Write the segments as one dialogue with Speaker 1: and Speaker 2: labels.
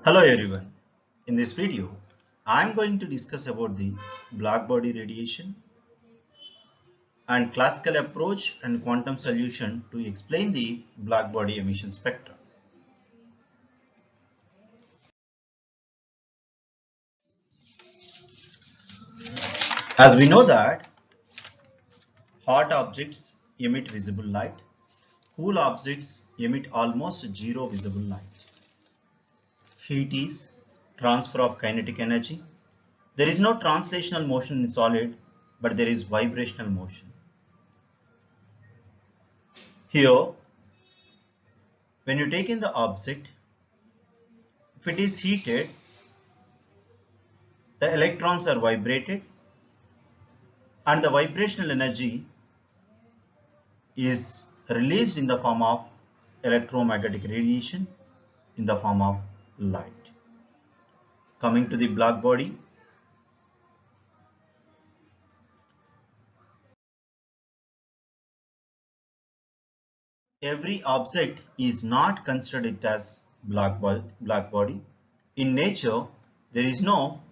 Speaker 1: Hello everyone. In this video, I am going to discuss about the blackbody radiation and classical approach and quantum solution to explain the blackbody emission spectra. As we know that hot objects emit visible light, cool objects emit almost zero visible light. Heat is transfer of kinetic energy. There is no translational motion in solid, but there is vibrational motion. Here, when you take in the object, if it is heated, the electrons are vibrated and the vibrational energy is released in the form of electromagnetic radiation in the form of light. Coming to the black body, every object is not considered as black body. In nature, there is no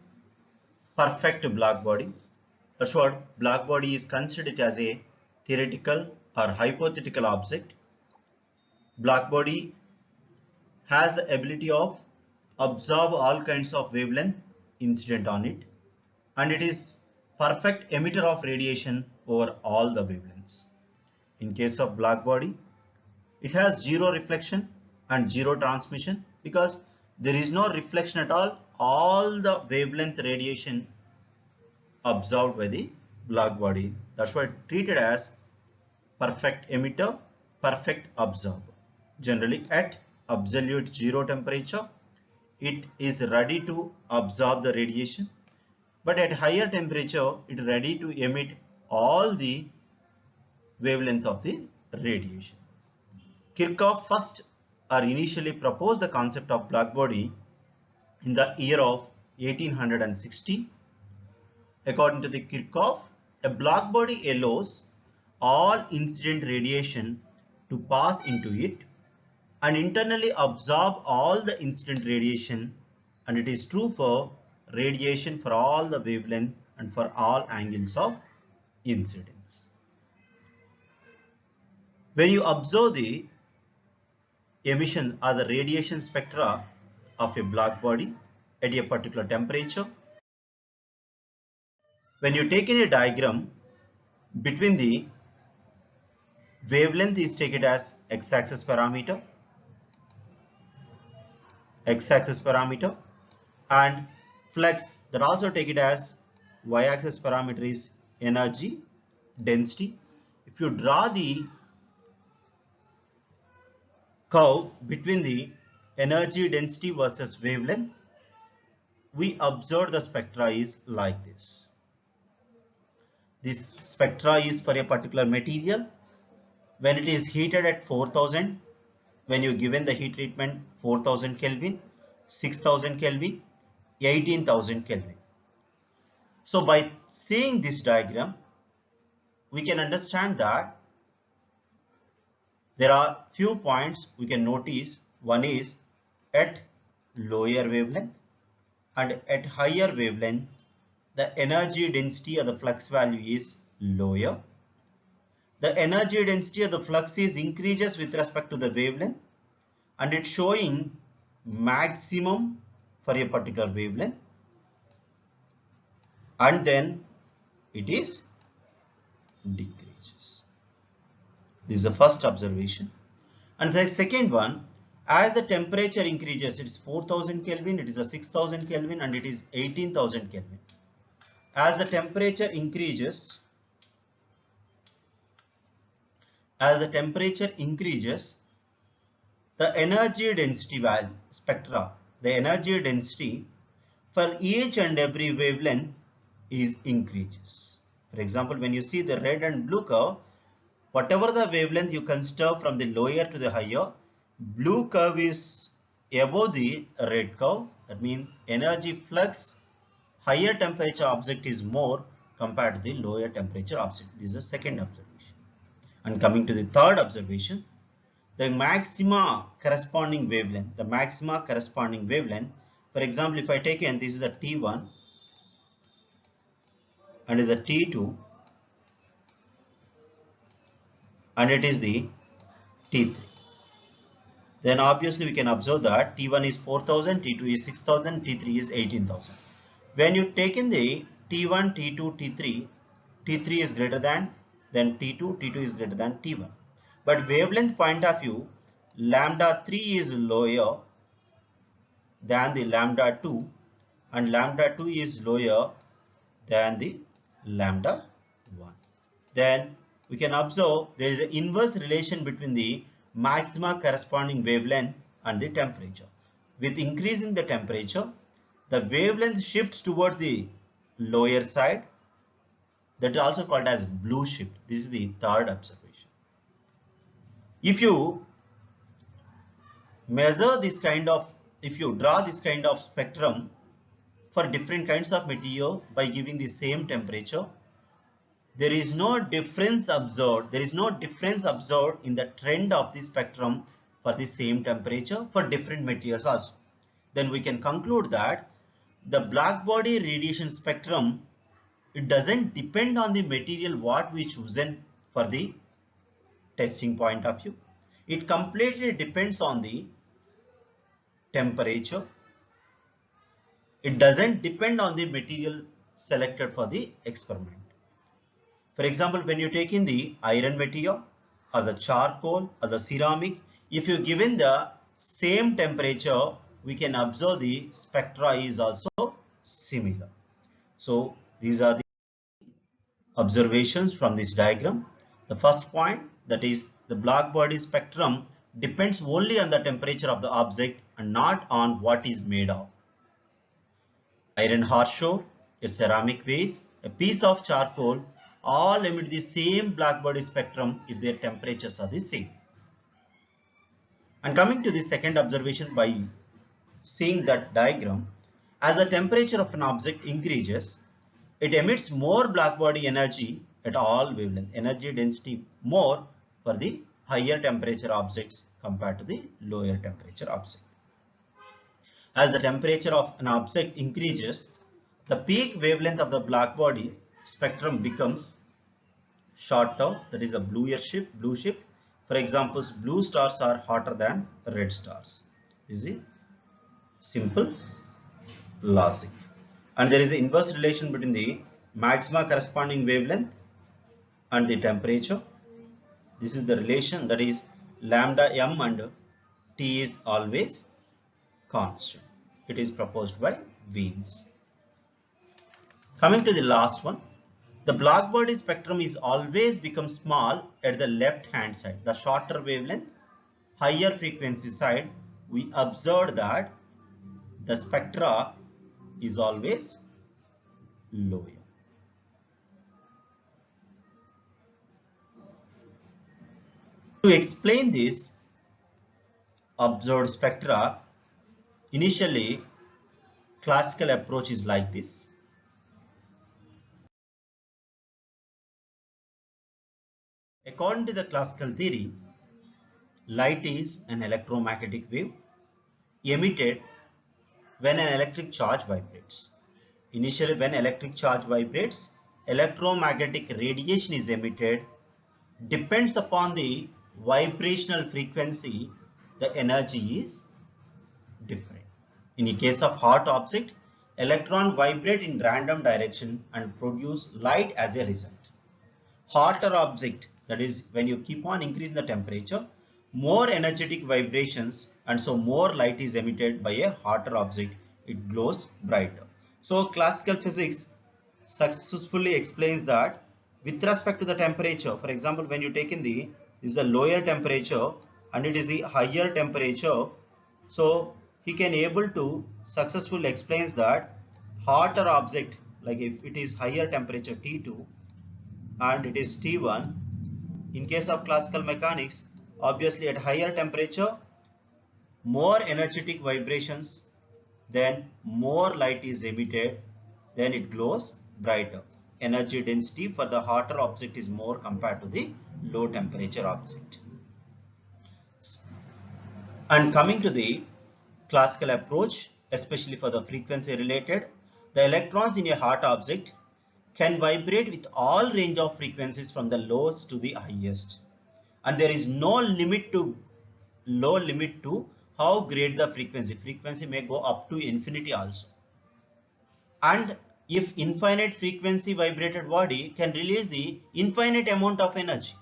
Speaker 1: perfect black body. That's what black body is considered as a theoretical or hypothetical object. Black body has the ability of absorb all kinds of wavelength incident on it, and it is perfect emitter of radiation over all the wavelengths. In case of black body, it has zero reflection and zero transmission because there is no reflection at all the wavelength radiation absorbed by the black body. That's why treated as perfect emitter, perfect absorber. Generally at absolute zero temperature, it is ready to absorb the radiation, but at higher temperature, it is ready to emit all the wavelength of the radiation. Kirchhoff first or initially proposed the concept of black body in the year of 1860. According to the Kirchhoff, a black body allows all incident radiation to pass into it and internally absorb all the incident radiation, and it is true for radiation for all the wavelength and for all angles of incidence. When you observe the emission or the radiation spectra of a black body at a particular temperature, when you take in a diagram between the wavelength is taken as x-axis parameter, and flux that also take it as y-axis parameter is energy density. If you draw the curve between the energy density versus wavelength, we observe the spectra is like this. This spectra is for a particular material when it is heated at 4000, when you given the heat treatment 4000 Kelvin, 6000 Kelvin, 18,000 Kelvin. So by seeing this diagram, we can understand that there are few points we can notice. One is at lower wavelength and at higher wavelength, the energy density or the flux value is lower. The energy density of the flux is increases with respect to the wavelength, and it's showing maximum for a particular wavelength, and then it is decreases. This is the first observation. And the second one, as the temperature increases, it's 4000 Kelvin, it is a 6000 Kelvin, and it is 18,000 Kelvin. As the temperature increases, the energy density value spectra, the energy density for each and every wavelength is increases. For example, when you see the red and blue curve, whatever the wavelength you consider from the lower to the higher, blue curve is above the red curve. That means energy flux, higher temperature object is more compared to the lower temperature object. This is the second observation. And coming to the third observation, the maxima corresponding wavelength For example, if I take in this is a T1 and is a T2 and it is the T3. Then obviously we can observe that T1 is 4000, T2 is 6000, T3 is 18,000. When you take in the T1, T2, T3, T3 is greater than T2, T2 is greater than T1. But wavelength point of view, lambda 3 is lower than the lambda 2 and lambda 2 is lower than the lambda 1. Then we can observe there is an inverse relation between the maxima corresponding wavelength and the temperature. With increasing the temperature, the wavelength shifts towards the lower side. That is also called as blue shift. This is the third observation. If you measure this kind of, if you draw this kind of spectrum for different kinds of material by giving the same temperature, there is no difference observed. There is no difference observed in the trend of the spectrum for the same temperature for different materials also. Then we can conclude that the black body radiation spectrum, it doesn't depend on the material what we chosen for the testing point of view. It completely depends on the temperature. It doesn't depend on the material selected for the experiment. For example, when you take in the iron material or the charcoal or the ceramic, if you given the same temperature, we can observe the spectra is also similar. So these are the observations from this diagram. The first point, that is the black body spectrum depends only on the temperature of the object and not on what is made of. Iron horseshoe, a ceramic vase, a piece of charcoal all emit the same black body spectrum if their temperatures are the same. And coming to the second observation, by seeing that diagram, as the temperature of an object increases, it emits more black body energy at all wavelength, energy density more for the higher temperature objects compared to the lower temperature object. As the temperature of an object increases, the peak wavelength of the black body spectrum becomes shorter, that is a blue shift. For example, blue stars are hotter than red stars. This is simple logic. And there is an inverse relation between the maxima corresponding wavelength and the temperature. This is the relation, that is lambda m and T is always constant. It is proposed by Wiens. Coming to the last one, the black body spectrum is always become small at the left hand side. The shorter wavelength, higher frequency side, we observed that the spectra is always lower. To explain this observed spectra, initially classical approach is like this. According to the classical theory, light is an electromagnetic wave emitted when an electric charge vibrates. Initially, when electric charge vibrates, electromagnetic radiation is emitted. Depends upon the vibrational frequency, the energy is different. In the case of hot object, electron vibrate in random direction and produce light as a result. Hotter object, that is when you keep on increasing the temperature, more energetic vibrations, and so more light is emitted by a hotter object. It glows brighter. So classical physics successfully explains that with respect to the temperature, for example, when you take in this is a lower temperature and it is the higher temperature, so he can able to successfully explains that hotter object, like if it is higher temperature T2 and it is T1, in case of classical mechanics, obviously at higher temperature, more energetic vibrations, then more light is emitted, then it glows brighter. Energy density for the hotter object is more compared to the low temperature object. And coming to the classical approach, especially for the frequency related, the electrons in a hot object can vibrate with all range of frequencies from the lowest to the highest, and there is no limit to how great the frequency may go up to infinity also. And if infinite frequency vibrated body can release the infinite amount of energy.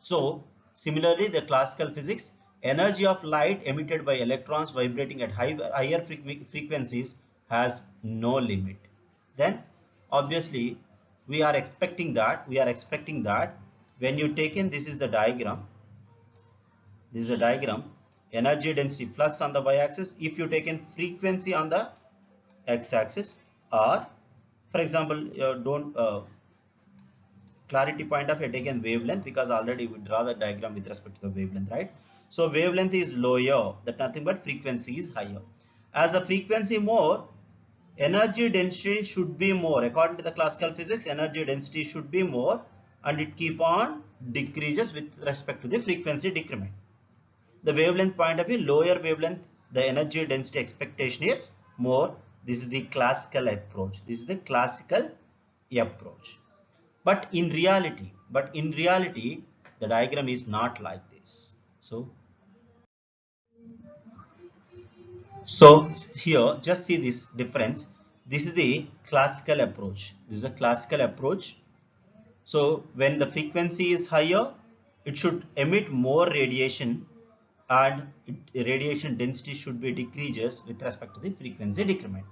Speaker 1: So similarly, the classical physics, energy of light emitted by electrons vibrating at higher frequencies has no limit. Then obviously we are expecting that when you take in, this is the diagram, energy density flux on the y-axis, if you take in frequency on the x-axis, or for example don't clarity point of view, taken wavelength, because already we draw the diagram with respect to the wavelength, right? So wavelength is lower, that nothing but frequency is higher. As the frequency more, energy density should be more. According to the classical physics, energy density should be more, and it keep on decreases with respect to the frequency decrement. The wavelength point of view, lower wavelength, the energy density expectation is more. This is the classical approach. But in reality, the diagram is not like this. So here, just see this difference. This is the classical approach. So when the frequency is higher, it should emit more radiation, and radiation density should be decreases with respect to the frequency decrement.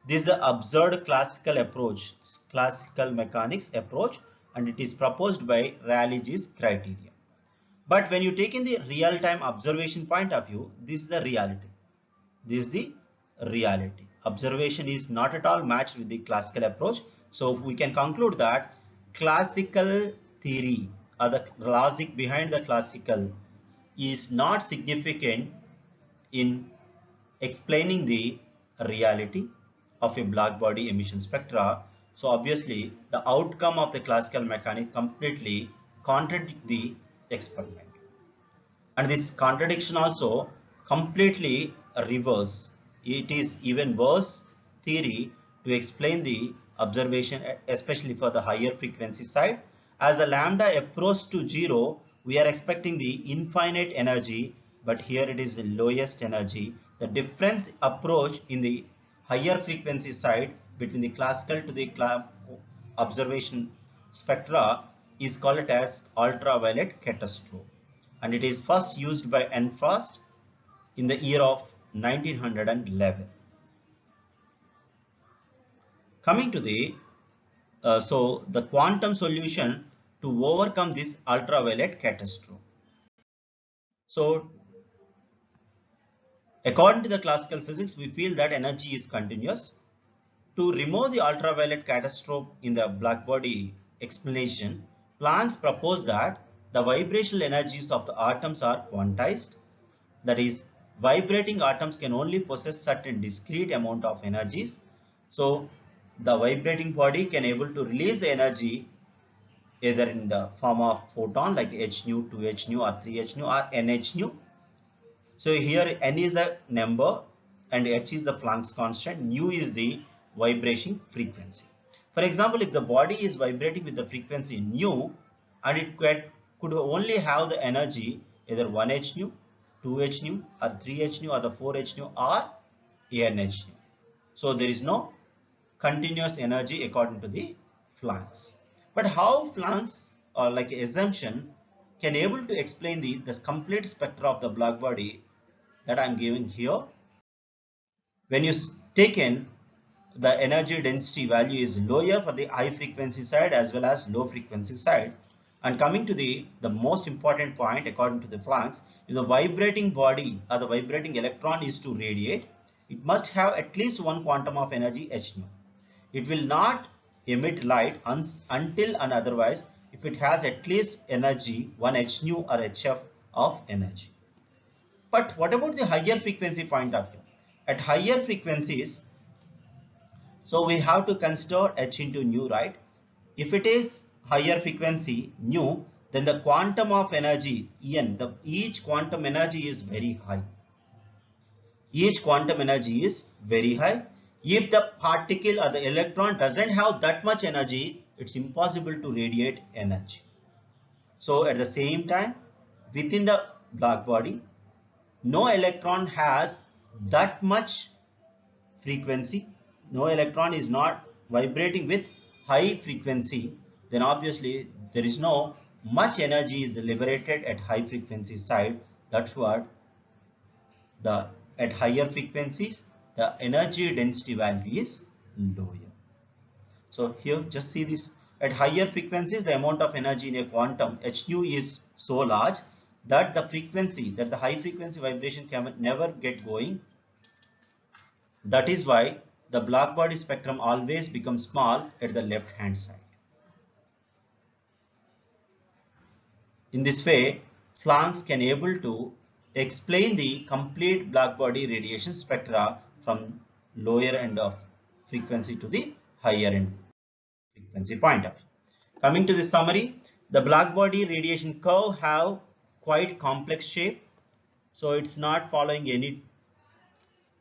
Speaker 1: This is the observed classical approach, classical mechanics approach, and it is proposed by Rayleigh's criteria. But when you take in the real-time observation point of view, this is the reality. Observation is not at all matched with the classical approach. So we can conclude that classical theory, or the logic behind the classical, is not significant in explaining the reality of a black body emission spectra. So obviously the outcome of the classical mechanics completely contradict the experiment, and this contradiction also completely reverse. It is even worse theory to explain the observation, especially for the higher frequency side. As the lambda approaches to 0, we are expecting the infinite energy, but here it is the lowest energy. The difference approach in the higher frequency side between the classical to the observation spectra is called as ultraviolet catastrophe, and it is first used by Enfrost in the year of 1911. Coming to the the quantum solution to overcome this ultraviolet catastrophe. So according to the classical physics, we feel that energy is continuous. To remove the ultraviolet catastrophe in the black body explanation, Planck proposed that the vibrational energies of the atoms are quantized. That is, vibrating atoms can only possess certain discrete amount of energies. So the vibrating body can able to release the energy either in the form of photon like h nu, 2h nu, or 3h nu, or nh nu. So here n is the number and h is the Planck's constant, nu is the vibration frequency. For example, if the body is vibrating with the frequency nu, and it could only have the energy either 1h nu, 2h nu, or 3h nu, or the 4h nu, or nh nu. So there is no continuous energy according to the Planck's. But how Planck's like assumption can able to explain this complete spectra of the black body that I am giving here? When you take in, the energy density value is lower for the high frequency side as well as low frequency side. And coming to the most important point according to the Planck's, if the vibrating body or the vibrating electron is to radiate, it must have at least one quantum of energy h nu. It will not emit light until and otherwise if it has at least energy 1 h nu or hf of energy. But what about the higher frequency point of view? At higher frequencies, so we have to consider h into nu, right? If it is higher frequency nu, then the quantum of energy en, each quantum energy is very high. each quantum energy is very high. If the particle or the electron doesn't have that much energy, it's impossible to radiate energy. So at the same time, within the black body, no electron has that much frequency. No electron is not vibrating with high frequency. Then obviously there is no much energy is liberated at high frequency side. That's what the at higher frequencies the energy density value is lower. So here just see this, at higher frequencies the amount of energy in a quantum h nu is so large that the frequency, that the high frequency vibration can never get going. That is why the black body spectrum always becomes small at the left hand side. In this way, Planck can able to explain the complete black body radiation spectra from lower end of frequency to the higher end frequency point of view. Coming to the summary, the black body radiation curve have quite complex shape. So it's not following any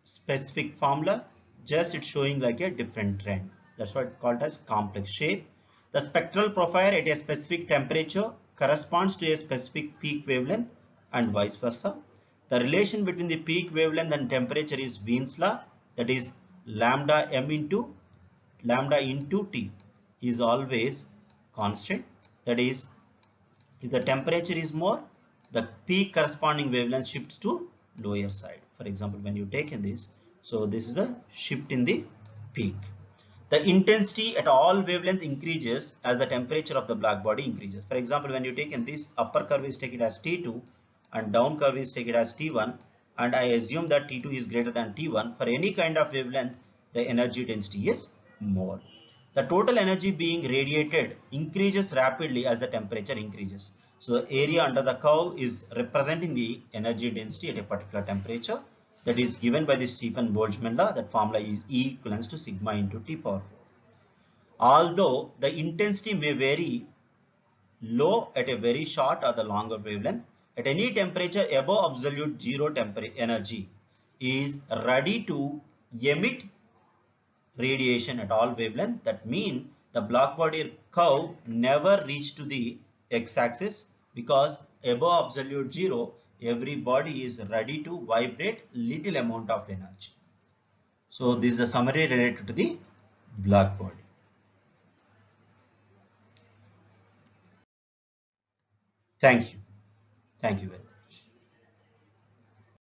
Speaker 1: specific formula, just it's showing like a different trend. That's what called as complex shape. The spectral profile at a specific temperature corresponds to a specific peak wavelength and vice versa. The relation between the peak wavelength and temperature is Wien's law, that is lambda into T is always constant. That is, if the temperature is more, the peak corresponding wavelength shifts to lower side. For example, when you take in this, so this is the shift in the peak. The intensity at all wavelength increases as the temperature of the black body increases. For example, when you take in this upper curve is take it as T2 and down curve is take it as T1, and I assume that T2 is greater than T1. For any kind of wavelength, the energy density is more. The total energy being radiated increases rapidly as the temperature increases. So the area under the curve is representing the energy density at a particular temperature. That is given by the Stefan Boltzmann law. That formula is E equivalent to sigma into T power 4. Although the intensity may vary low at a very short or the longer wavelength, at any temperature above absolute zero energy is ready to emit radiation at all wavelength. That means the black body curve never reach to the x-axis, because above absolute zero every body is ready to vibrate little amount of energy. So this is a summary related to the black body. Thank you very much.